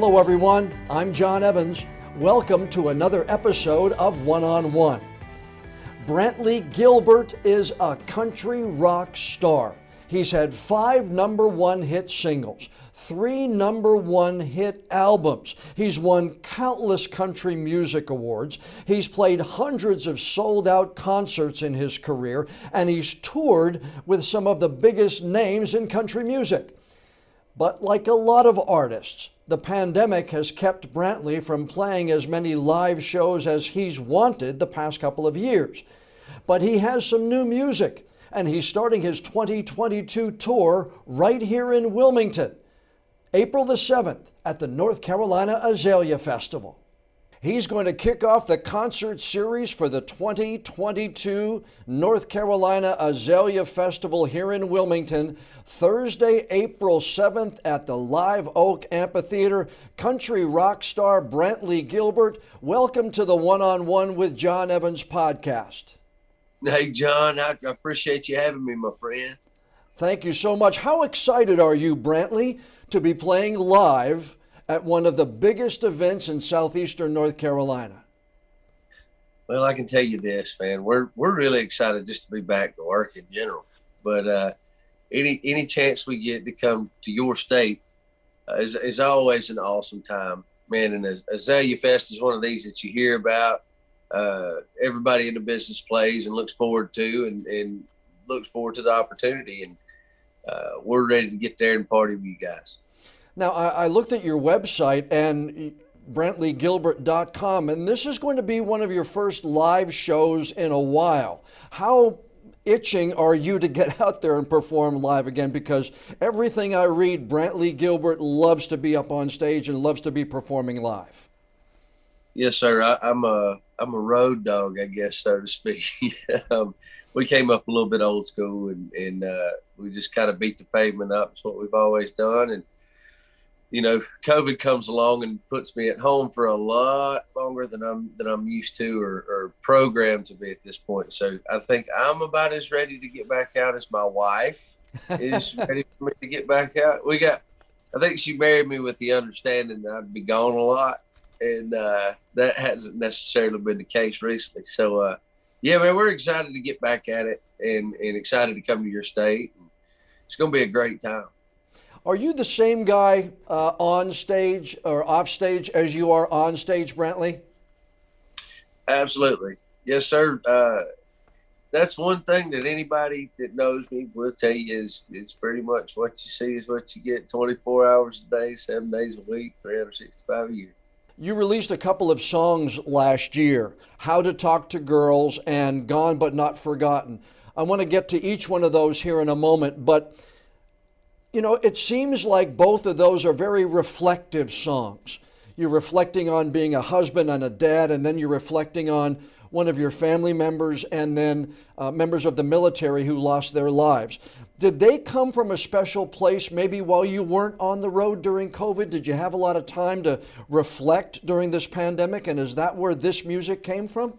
Hello everyone, I'm John Evans. Welcome to another episode of One on One. Brantley Gilbert is a country rock star. He's had 5 #1 hit singles, 3 #1 hit albums. He's won countless country music awards. He's played hundreds of sold-out concerts in his career, and he's toured with some of the biggest names in country music. But like a lot of artists, the pandemic has kept Brantley from playing as many live shows as he's wanted the past couple of years. But he has some new music, and he's starting his 2022 tour right here in Wilmington, April the 7th at the North Carolina Azalea Festival. He's going to kick off the concert series for the 2022 North Carolina Azalea Festival here in Wilmington, Thursday, April 7th at the Live Oak Amphitheater. Country rock star Brantley Gilbert, welcome to the One on One with John Evans podcast. Hey, John, I appreciate you having me, my friend. Thank you so much. How excited are you, Brantley, to be playing live at one of the biggest events in southeastern North Carolina? Well, I can tell you this, man. We're really excited just to be back to work in general. But any chance we get to come to your state is always an awesome time, man. And Azalea Fest is one of these that you hear about. Everybody in the business plays and looks forward to, and looks forward to the opportunity. And we're ready to get there and party with you guys. Now, I looked at your website and BrantleyGilbert.com, and this is going to be one of your first live shows in a while. How itching are you to get out there and perform live again? Because everything I read, Brantley Gilbert loves to be up on stage and loves to be performing live. Yes, sir. I'm a road dog, I guess, so to speak. We came up a little bit old school, and we just kind of beat the pavement up. It's what we've always done. And you know, COVID comes along and puts me at home for a lot longer than I'm used to or programmed to be at this point. So I think I'm about as ready to get back out as my wife is ready for me to get back out. I think she married me with the understanding that I'd be gone a lot, and that hasn't necessarily been the case recently. So yeah, man, we're excited to get back at it and excited to come to your state. It's going to be a great time. Are you the same guy on stage or off stage as you are on stage, Brantley? Absolutely. Yes, sir. That's one thing that anybody that knows me will tell you is it's pretty much what you see is what you get 24 hours a day, 7 days a week, 365 a year. You released a couple of songs last year, How to Talk to Girls and Gone But Not Forgotten. I want to get to each one of those here in a moment, but you know, it seems like both of those are very reflective songs. You're reflecting on being a husband and a dad, and then you're reflecting on one of your family members and then members of the military who lost their lives. Did they come from a special place maybe while you weren't on the road during COVID? Did you have a lot of time to reflect during this pandemic, and is that where this music came from?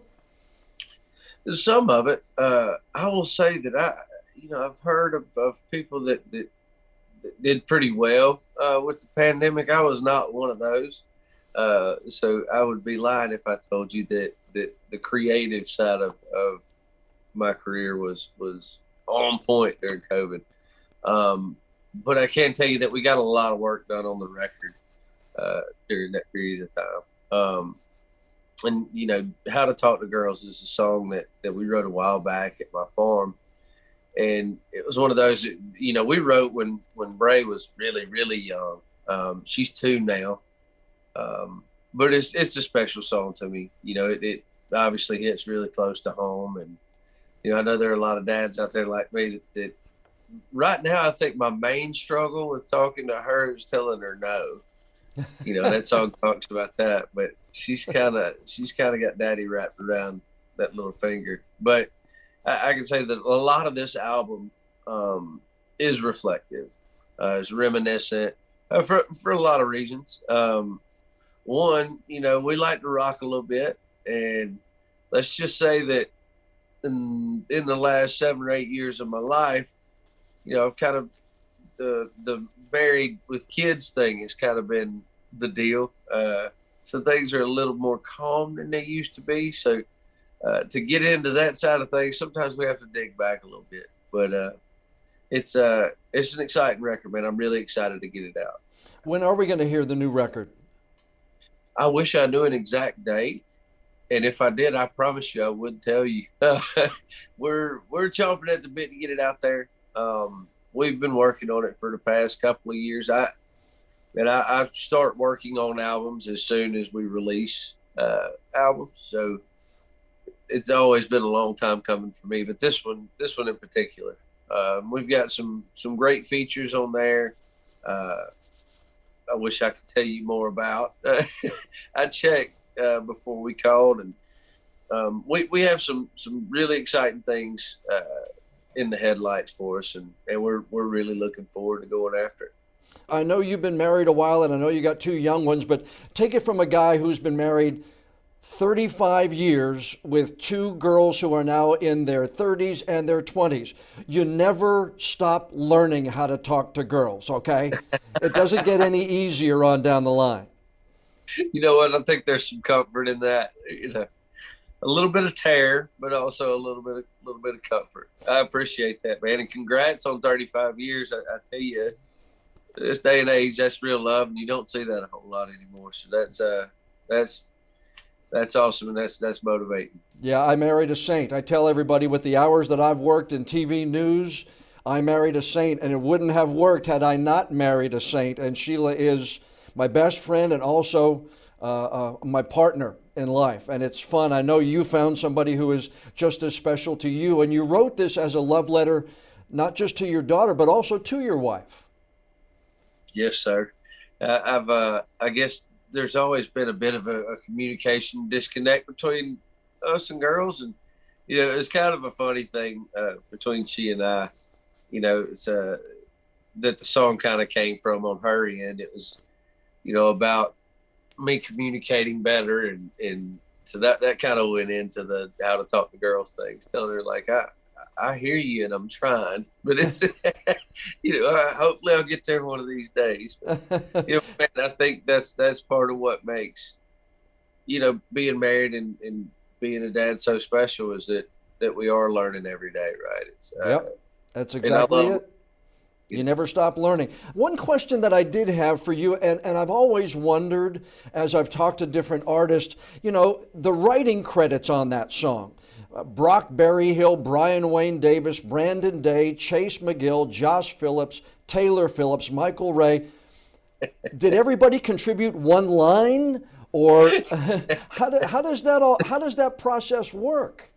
Some of it. I will say that I've heard of people that did pretty well with the pandemic. I was not one of those. So I would be lying if I told you that the creative side of my career was on point during COVID. But I can tell you that we got a lot of work done on the record during that period of time. And, you know, How to Talk to Girls is a song that we wrote a while back at my farm. And it was one of those, you know, we wrote when Bray was really, really young. She's 2 now. But it's a special song to me. You know, it obviously hits really close to home. And, you know, I know there are a lot of dads out there like me that right now I think my main struggle with talking to her is telling her no. You know, that song talks about that. But she's kind of got daddy wrapped around that little finger. But I can say that a lot of this album is reflective, is reminiscent for a lot of reasons. One, you know, we like to rock a little bit, and let's just say that in the last 7 or 8 years of my life, you know, I've kind of the married with kids thing has kind of been the deal. So things are a little more calm than they used to be. So to get into that side of things, sometimes we have to dig back a little bit. But it's an exciting record, man. I'm really excited to get it out. When are we going to hear the new record? I wish I knew an exact date, and if I did, I promise you I wouldn't tell you. We're chomping at the bit to get it out there. We've been working on it for the past couple of years. I start working on albums as soon as we release albums, so it's always been a long time coming for me. But this one in particular, we've got some great features on there. I wish I could tell you more about. I checked before we called, and we have some really exciting things in the headlights for us, and we're really looking forward to going after it. I know you've been married a while, and I know you got two young ones, but take it from a guy who's been married 35 years with two girls who are now in their 30s and their 20s. You never stop learning how to talk to girls, okay? It doesn't get any easier on down the line. You know what? I think there's some comfort in that. You know, a little bit of terror, but also a little bit of comfort. I appreciate that, man. And congrats on 35 years. I tell you, this day and age, that's real love, and you don't see that a whole lot anymore. So that's awesome, and that's motivating. Yeah, I married a saint. I tell everybody with the hours that I've worked in TV news, I married a saint, and it wouldn't have worked had I not married a saint. And Sheila is my best friend and also my partner in life, and it's fun. I know you found somebody who is just as special to you, and you wrote this as a love letter, not just to your daughter, but also to your wife. Yes, sir. I guess there's always been a bit of a communication disconnect between us and girls. And, you know, it's kind of a funny thing between she and I, you know, it's that the song kind of came from on her end. It was, you know, about me communicating better. And so that kind of went into the how to talk to girls things, telling her like, I hear you and I'm trying, but it's, you know, hopefully I'll get there one of these days. But, you know, man, I think that's part of what makes, you know, being married and being a dad so special is that we are learning every day, right? It's yep, that's exactly it. You never stop learning. One question that I did have for you, and I've always wondered as I've talked to different artists, you know, the writing credits on that song. Brock Berryhill, Brian Wayne Davis, Brandon Day, Chase McGill, Josh Phillips, Taylor Phillips, Michael Ray. Did everybody contribute one line, or how does that process work?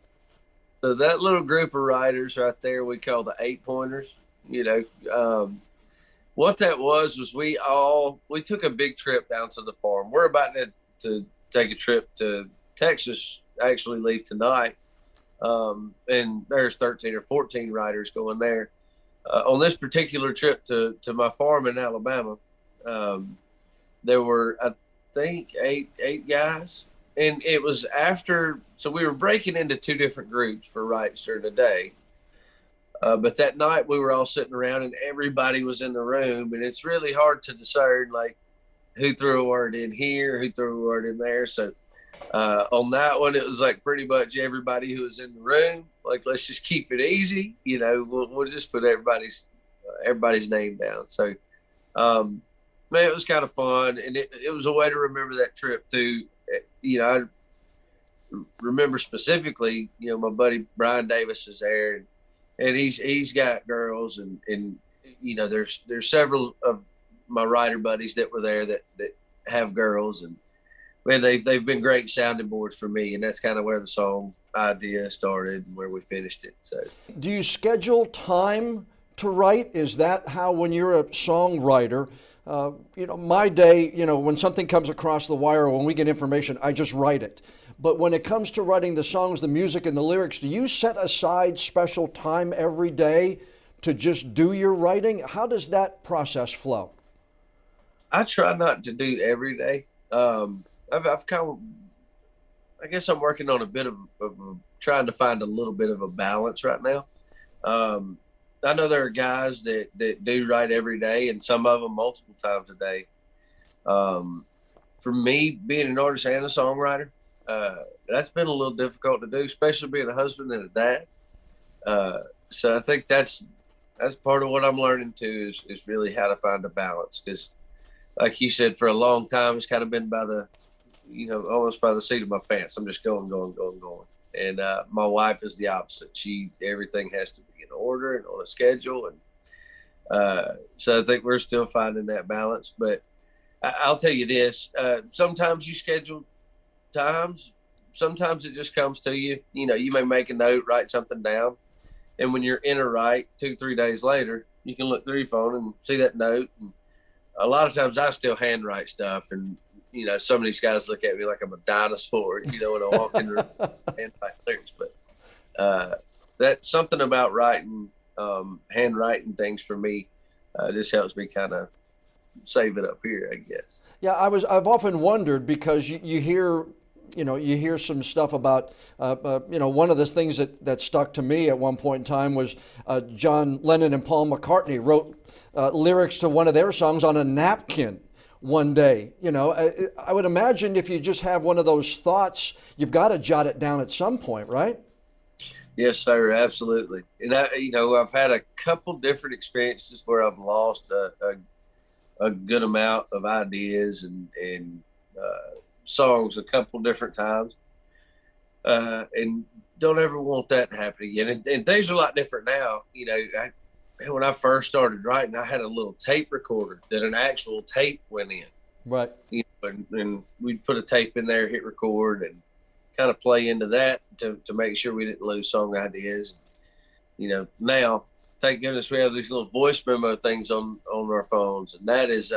So that little group of writers right there, we call the 8-pointers. You know, what that was we took a big trip down to the farm. We're about to take a trip to Texas. Actually, leave tonight. And there's 13 or 14 riders going there. On this particular trip to my farm in Alabama, there were, I think, eight guys. And it was after, so we were breaking into two different groups for rides during the day. But that night we were all sitting around and everybody was in the room. And it's really hard to discern, like, who threw a word in here, who threw a word in there. So on that one, it was like pretty much everybody who was in the room, like, let's just keep it easy. You know, we'll just put everybody's name down. So, man, it was kind of fun. And it was a way to remember that trip too. You know, I remember specifically, you know, my buddy Brian Davis is there, and he's got girls, and you know, there's several of my rider buddies that were there that have girls, and man, they've been great sounding boards for me, and that's kind of where the song idea started and where we finished it. So, do you schedule time to write? Is that how, when you're a songwriter? You know, my day, you know, when something comes across the wire, when we get information, I just write it. But when it comes to writing the songs, the music, and the lyrics, do you set aside special time every day to just do your writing? How does that process flow? I try not to do every day. I've kind of, I guess I'm working on a bit of trying to find a little bit of a balance right now. I know there are guys that do write every day, and some of them multiple times a day. For me, being an artist and a songwriter, that's been a little difficult to do, especially being a husband and a dad. So I think that's part of what I'm learning too, is really how to find a balance. Because, like you said, for a long time, it's kind of been by the, almost by the seat of my pants. I'm just going, going, going, going. And my wife is the opposite. Everything has to be in order and on a schedule. And so I think we're still finding that balance. But I'll tell you this, sometimes you schedule times, sometimes it just comes to you. You may make a note, write something down. And when you're in a write 2-3 days later, you can look through your phone and see that note. And a lot of times I still handwrite stuff. And, some of these guys look at me like I'm a dinosaur, when I walk in the handwrite lyrics. But that's something about writing, handwriting things for me, just helps me kind of save it up here, I guess. Yeah, I've often wondered, because you hear, you hear some stuff about, one of the things that stuck to me at one point in time was John Lennon and Paul McCartney wrote lyrics to one of their songs on a napkin one day. I would imagine if you just have one of those thoughts, you've got to jot it down at some point, right? Yes, sir, absolutely. And I've had a couple different experiences where I've lost a good amount of ideas and songs a couple different times, and don't ever want that to happen again. And things are a lot different now. When I first started writing, I had a little tape recorder that an actual tape went in. Right. And we'd put a tape in there, hit record, and kind of play into that to make sure we didn't lose song ideas. Now, thank goodness we have these little voice memo things on our phones, and that is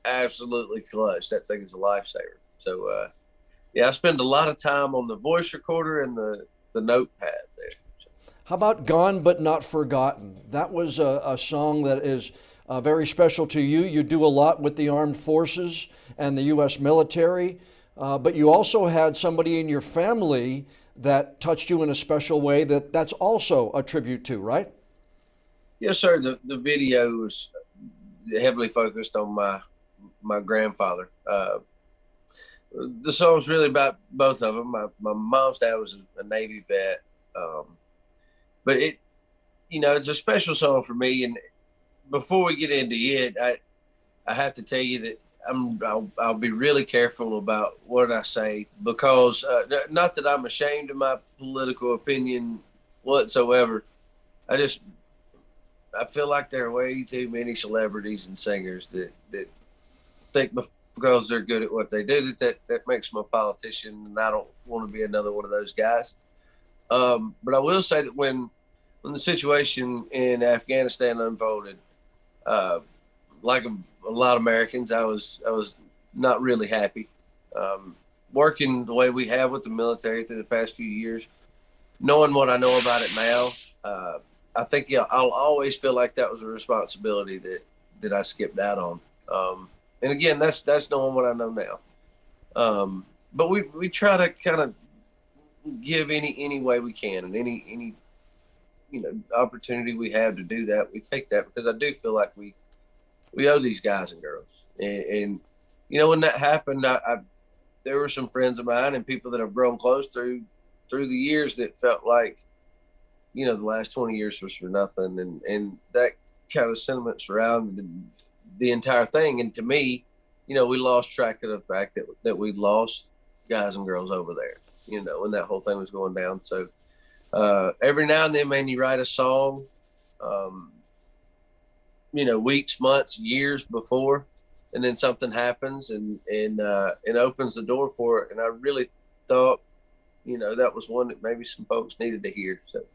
absolutely clutch. That thing is a lifesaver. So I spend a lot of time on the voice recorder and the notepad there. How about Gone But Not Forgotten? That was a song that is very special to you. You do a lot with the armed forces and the U.S. military, but you also had somebody in your family that touched you in a special way that's also a tribute to, right? Yes, sir. The video was heavily focused on my grandfather. The song's really about both of them. My mom's dad was a Navy vet, but it's a special song for me. And before we get into it, I have to tell you that I'll be really careful about what I say, because not that I'm ashamed of my political opinion whatsoever. I feel like there are way too many celebrities and singers that think because they're good at what they do that makes them a politician, and I don't want to be another one of those guys. But I will say that when the situation in Afghanistan unfolded, like a lot of Americans, I was not really happy. Working the way we have with the military through the past few years, knowing what I know about it now, I think I'll always feel like that was a responsibility that I skipped out on. And again, that's knowing what I know now. But we try to kind of give any way we can, and any opportunity we have to do that, we take that, because I do feel like we owe these guys and girls. And when that happened, there were some friends of mine and people that I've grown close through the years that felt like, the last 20 years was for nothing. And that kind of sentiment surrounded the entire thing. And to me, we lost track of the fact that we lost guys and girls over there, when that whole thing was going down. So every now and then, man, you write a song, weeks, months, years before, and then something happens and it opens the door for it. And I really thought, that was one that maybe some folks needed to hear. So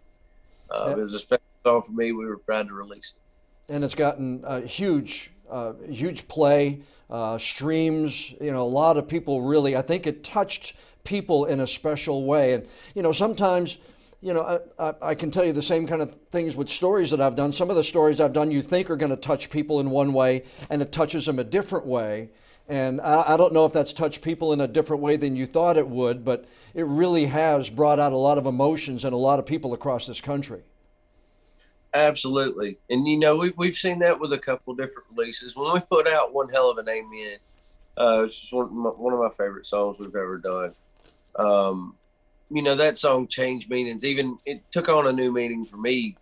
it was a special song for me. We were proud to release it. And it's gotten huge play, streams. A lot of people really, I think it touched people in a special way. And, sometimes, I can tell you the same kind of things with stories that I've done. Some of the stories I've done you think are going to touch people in one way, and it touches them a different way. And I don't know if that's touched people in a different way than you thought it would, but it really has brought out a lot of emotions in a lot of people across this country. Absolutely. And, we've seen that with a couple different releases. When we put out One Hell of an Amen, It's just one of my favorite songs we've ever done. That song changed meanings. Even it took on a new meaning for me,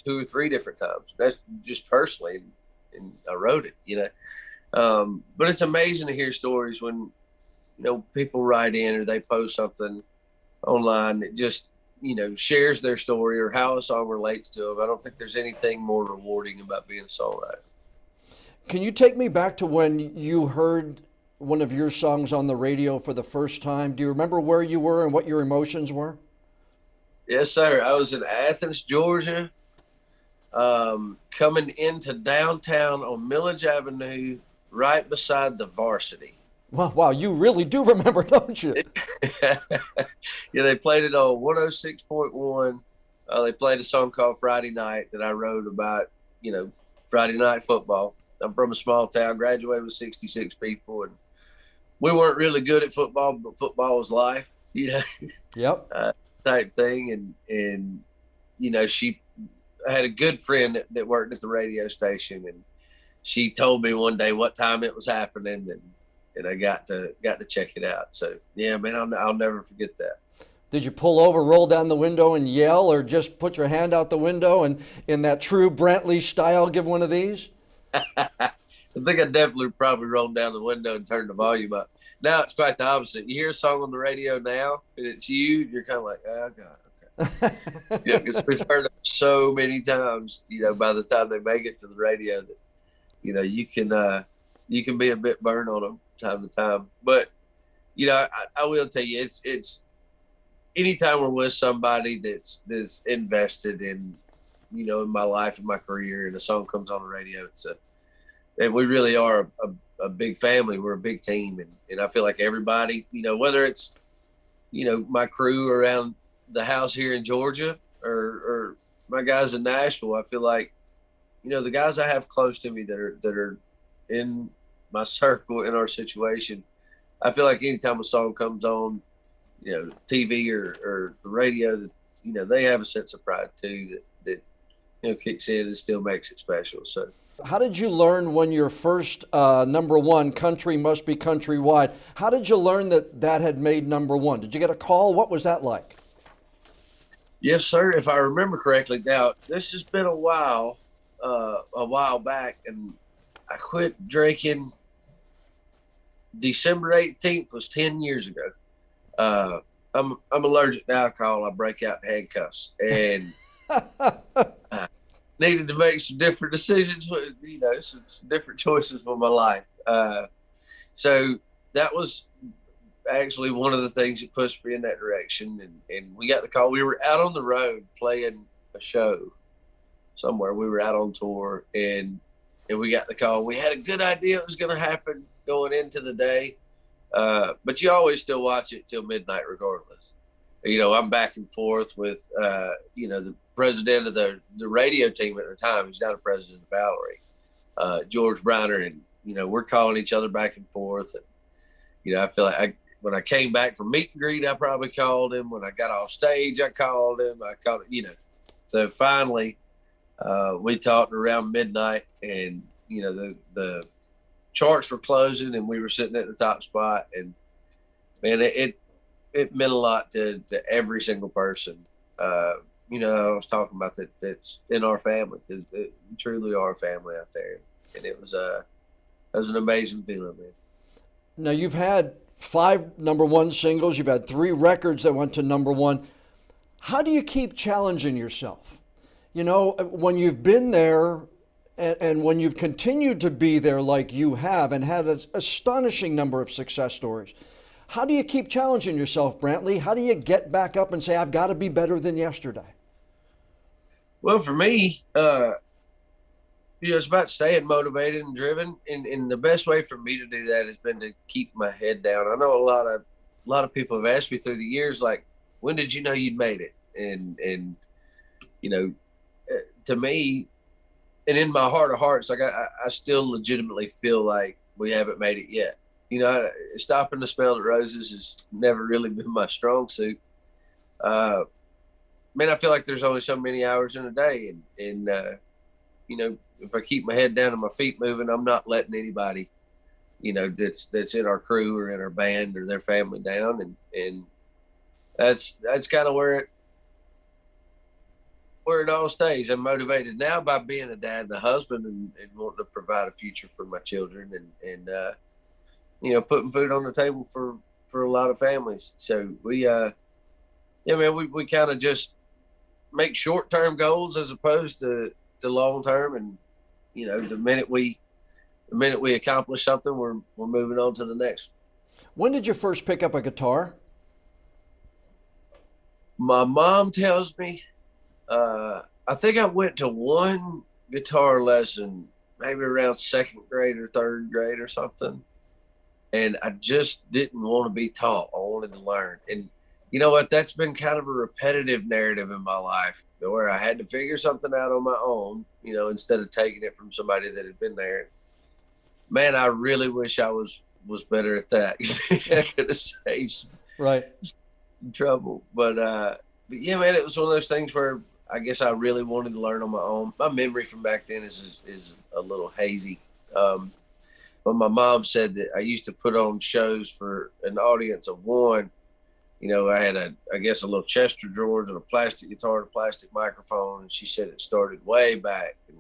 2 or 3 different times. That's just personally, and I wrote it. But it's amazing to hear stories when, people write in or they post something online that just, shares their story or how a song relates to them. I don't think there's anything more rewarding about being a songwriter. Can you take me back to when you heard one of your songs on the radio for the first time? Do you remember where you were and what your emotions were? Yes, sir. I was in Athens, Georgia, coming into downtown on Millage Avenue, right beside the Varsity. Wow, you really do remember, don't you? Yeah, they played it on 106.1. They played a song called Friday Night that I wrote about, Friday night football. I'm from a small town, graduated with 66 people, and we weren't really good at football, but football was life, Yep. Type thing. And she had a good friend that worked at the radio station, and she told me one day what time it was happening, and I got to check it out. So yeah, man, I'll never forget that. Did you pull over, roll down the window and yell, or just put your hand out the window and in that true Brantley style give one of these? I think I definitely probably rolled down the window and turned the volume up. Now it's quite the opposite. You hear a song on the radio now, and it's you're kind of like, oh God, okay. Because we've heard it so many times. By the time they make it to the radio, that you can be a bit burned on them time to time. But I will tell you, it's anytime we're with somebody that's invested in in my life and my career, and a song comes on the radio, and we really are a big family. We're a big team, and I feel like everybody, whether it's my crew around the house here in Georgia or my guys in Nashville, I feel like the guys I have close to me that are in my circle, in our situation, I feel like anytime a song comes on, TV or the radio, that they have a sense of pride too that kicks in and still makes it special. So how did you learn when your first number one, Country Must Be Countrywide, how did you learn that had made number one? Did you get a call? What was that like? Yes, sir. If I remember correctly. Now, this has been a while back, and I quit drinking. December 18th was 10 years ago. I'm allergic to alcohol. I break out in handcuffs, and I needed to make some different decisions. Some different choices for my life. So that was actually one of the things that pushed me in that direction. And we got the call. We were out on the road playing a show somewhere. We were out on tour, and we got the call. We had a good idea it was going to happen going into the day. But you always still watch it till midnight regardless. I'm back and forth with, the president of the radio team at the time. He's now the president of Valerie, George Briner. And, we're calling each other back and forth. And, I feel like when I came back from meet and greet, I probably called him. When I got off stage, I called him. So finally, we talked around midnight, and, the charts were closing, and we were sitting at the top spot. And man, it meant a lot to every single person. I was talking about that's in our family, because we truly are a family out there. And it was an amazing feeling, man. Now, you've had 5 number one singles. You've had 3 records that went to number one. How do you keep challenging yourself? When you've been there and when you've continued to be there like you have and had an astonishing number of success stories, how do you keep challenging yourself, Brantley? How do you get back up and say, I've got to be better than yesterday? Well, for me, it's about staying motivated and driven. And the best way for me to do that has been to keep my head down. I know a lot of people have asked me through the years, like, when did you know you'd made it? And to me, and in my heart of hearts, like I still legitimately feel like we haven't made it yet. Stopping to smell the roses has never really been my strong suit. I feel like there's only so many hours in a day, and if I keep my head down and my feet moving, I'm not letting anybody, that's in our crew or in our band or their family down. And that's kind of where it all stays. I'm motivated now by being a dad and a husband, and wanting to provide a future for my children, and putting food on the table for a lot of families. So we kind of just make short-term goals as opposed to long-term. And, the minute we accomplish something, we're moving on to the next. When did you first pick up a guitar? My mom tells me, I think I went to one guitar lesson, maybe around second grade or third grade or something. And I just didn't want to be taught. I wanted to learn. And you know what? That's been kind of a repetitive narrative in my life, where I had to figure something out on my own, instead of taking it from somebody that had been there. Man, I really wish I was better at that. I could have saved some trouble. But yeah, man, it was one of those things where I guess I really wanted to learn on my own. My memory from back then is a little hazy. But my mom said that I used to put on shows for an audience of one. I had a little chest of drawers and a plastic guitar and a plastic microphone. And she said it started way back. And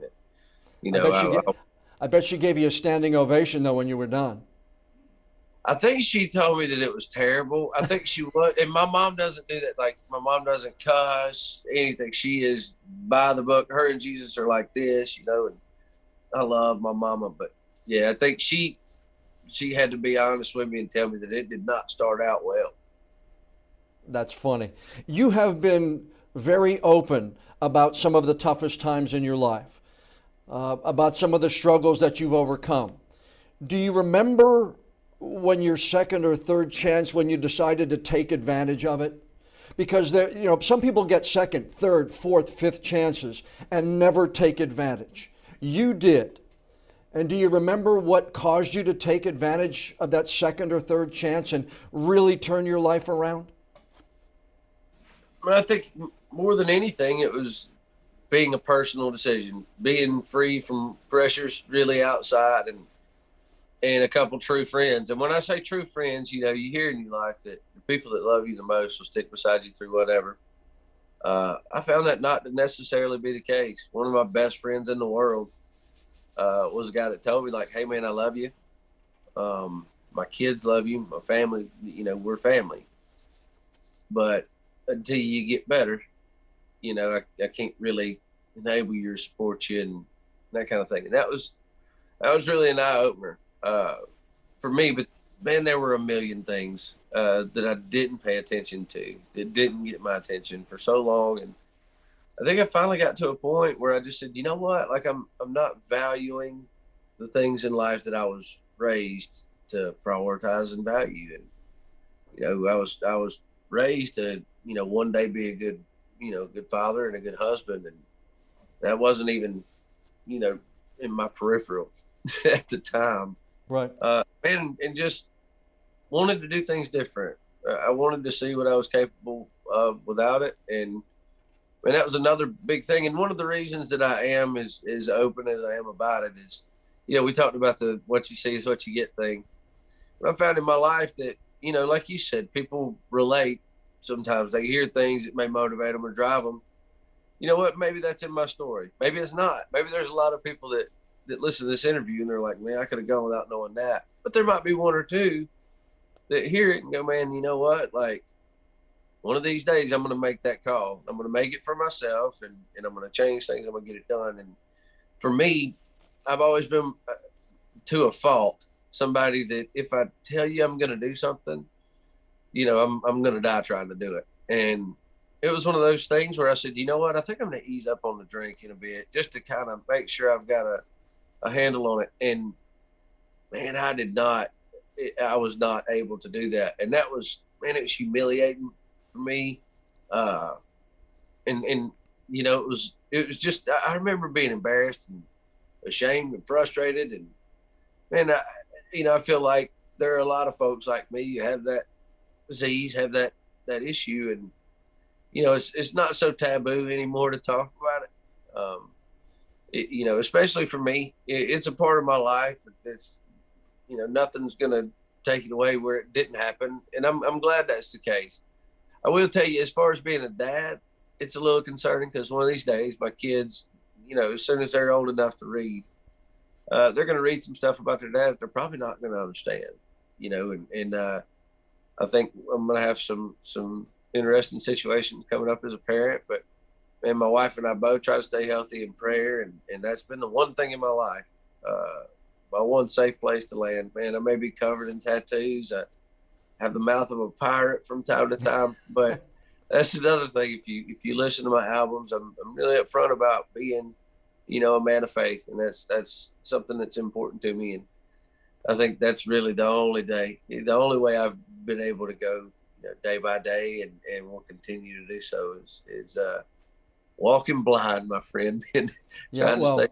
that, I bet she gave you a standing ovation though when you were done. I think she told me that it was terrible. I think she was, and my mom doesn't do that. Like, my mom doesn't cuss, anything. She is by the book. Her and Jesus are like this, and I love my mama. But yeah, I think she had to be honest with me and tell me that it did not start out well. That's funny. You have been very open about some of the toughest times in your life, about some of the struggles that you've overcome. Do you remember when your second or third chance, when you decided to take advantage of it? Because some people get second, third, fourth, fifth chances and never take advantage. You did. And do you remember what caused you to take advantage of that second or third chance and really turn your life around? I think more than anything, it was being a personal decision, being free from pressures really outside, and a couple true friends. And when I say true friends, you hear in your life that the people that love you the most will stick beside you through whatever. I found that not to necessarily be the case. One of my best friends in the world was a guy that told me, like, hey, man, I love you. My kids love you. My family, we're family. But until you get better, I can't really enable you or support you and that kind of thing. And that was really an eye-opener for me. But, man, there were a million things that I didn't pay attention to, that didn't get my attention for so long. And I think I finally got to a point where I just said, you know what, like, I'm not valuing the things in life that I was raised to prioritize and value. And, I was raised to, one day be a good, good father and a good husband. And that wasn't even, in my peripheral at the time. Right. And just wanted to do things different. I wanted to see what I was capable of without it. And that was another big thing. And one of the reasons that I am as open as I am about it is, we talked about the what you see is what you get thing. But I found in my life that, like you said, people relate. Sometimes they hear things that may motivate them or drive them. You know what? Maybe that's in my story. Maybe it's not. Maybe there's a lot of people that listen to this interview and they're like, man, I could have gone without knowing that. But there might be one or two that hear it and go, man, you know what? Like, one of these days I'm going to make that call. I'm going to make it for myself, and I'm going to change things. I'm going to get it done. And for me, I've always been, to a fault, somebody that if I tell you I'm going to do something, I'm going to die trying to do it. And it was one of those things where I said, you know what, I think I'm going to ease up on the drinking a bit just to kind of make sure I've got a handle on it. And, man, I was not able to do that. And that was, man, it was humiliating for me. And it was just, I remember being embarrassed and ashamed and frustrated. And, man, I feel like there are a lot of folks like me who have that disease, have that issue. And, it's not so taboo anymore to talk about it. Especially for me, it's a part of my life. It's nothing's going to take it away where it didn't happen. And I'm glad that's the case. I will tell you, as far as being a dad, it's a little concerning because one of these days my kids, as soon as they're old enough to read, they're going to read some stuff about their dad that they're probably not going to understand, and I think I'm going to have some interesting situations coming up as a parent, but man, my wife and I both try to stay healthy in prayer. And that's been the one thing in my life, my one safe place to land. Man, I may be covered in tattoos. I have the mouth of a pirate from time to time, but that's another thing. If you listen to my albums, I'm really upfront about being, a man of faith, and that's something that's important to me. And I think that's really the only way I've been able to go day by day, and will continue to do so is walking blind, my friend, and trying to stay.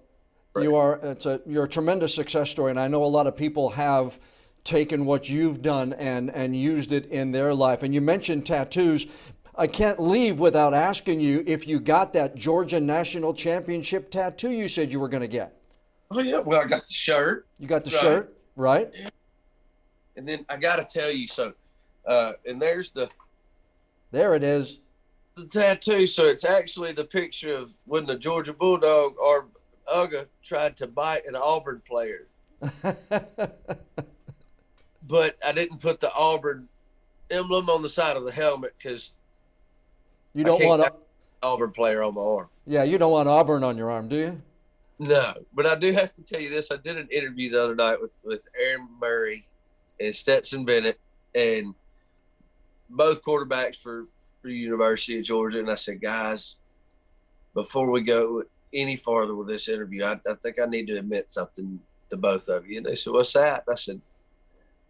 You're a tremendous success story, and I know a lot of people have taken what you've done and used it in their life. And you mentioned tattoos. I can't leave without asking you if you got that Georgia National Championship tattoo you said you were going to get. Oh yeah, well, I got the shirt. You got the shirt, right? Yeah. And then I got to tell you, and there it is. The tattoo. So it's actually the picture of when the Georgia Bulldog or Uga tried to bite an Auburn player. But I didn't put the Auburn emblem on the side of the helmet because you don't want an Auburn player on my arm. Yeah, you don't want Auburn on your arm, do you? No, but I do have to tell you this. I did an interview the other night with Aaron Murray and Stetson Bennett, and both quarterbacks for University of Georgia. And I said, guys, before we go any farther with this interview, I think I need to admit something to both of you. And they said, what's that? And I said,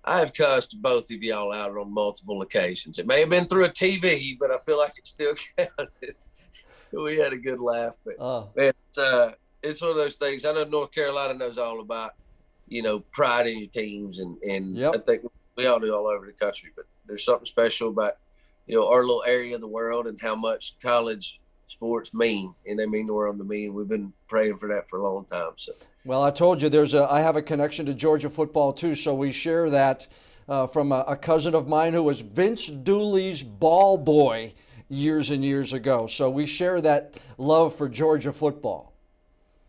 I have cussed both of y'all out on multiple occasions. It may have been through a TV, but I feel like it still counted. We had a good laugh. But man, it's one of those things. I know North Carolina knows all about, pride in your teams, and I think we all do all over the country. But there's something special about, our little area of the world and how much college sports mean, and they mean the world to me. And we've been praying for that for a long time. So. Well, I told you I have a connection to Georgia football too, so we share that from a cousin of mine who was Vince Dooley's ball boy years and years ago. So we share that love for Georgia football.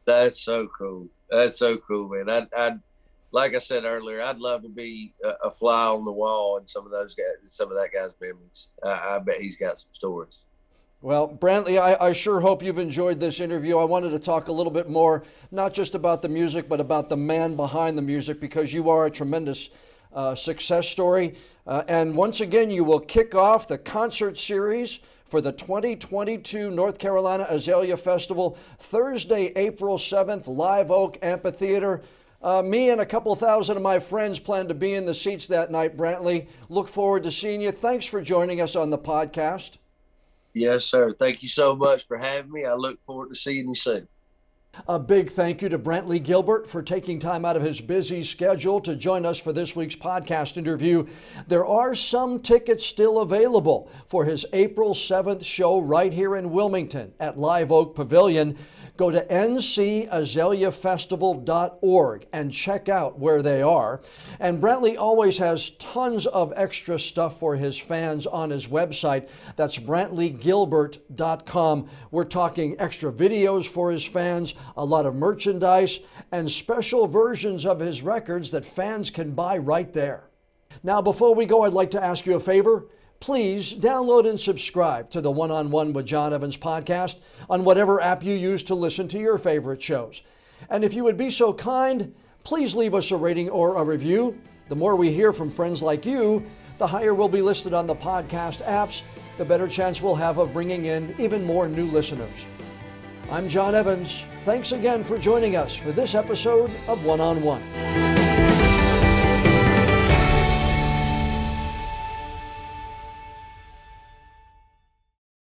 That's so cool. That's so cool, man. I'd like I said earlier, I'd love to be a fly on the wall in some of that guy's memories. I bet he's got some stories. Well, Brantley, I sure hope you've enjoyed this interview. I wanted to talk a little bit more, not just about the music, but about the man behind the music, because you are a tremendous success story. And once again, you will kick off the concert series for the 2022 North Carolina Azalea Festival, Thursday, April 7th, Live Oak Amphitheater. Me and a couple thousand of my friends plan to be in the seats that night, Brantley. Look forward to seeing you. Thanks for joining us on the podcast. Yes, sir. Thank you so much for having me. I look forward to seeing you soon. A big thank you to Brantley Gilbert for taking time out of his busy schedule to join us for this week's podcast interview. There are some tickets still available for his April 7th show right here in Wilmington at Live Oak Pavilion. Go to ncazaleafestival.org and check out where they are. And Brantley always has tons of extra stuff for his fans on his website. That's BrantleyGilbert.com. We're talking extra videos for his fans, a lot of merchandise, and special versions of his records that fans can buy right there. Now, before we go, I'd like to ask you a favor. Please download and subscribe to the One-on-One with John Evans podcast on whatever app you use to listen to your favorite shows. And if you would be so kind, please leave us a rating or a review. The more we hear from friends like you, the higher we'll be listed on the podcast apps, the better chance we'll have of bringing in even more new listeners. I'm John Evans. Thanks again for joining us for this episode of One-on-One.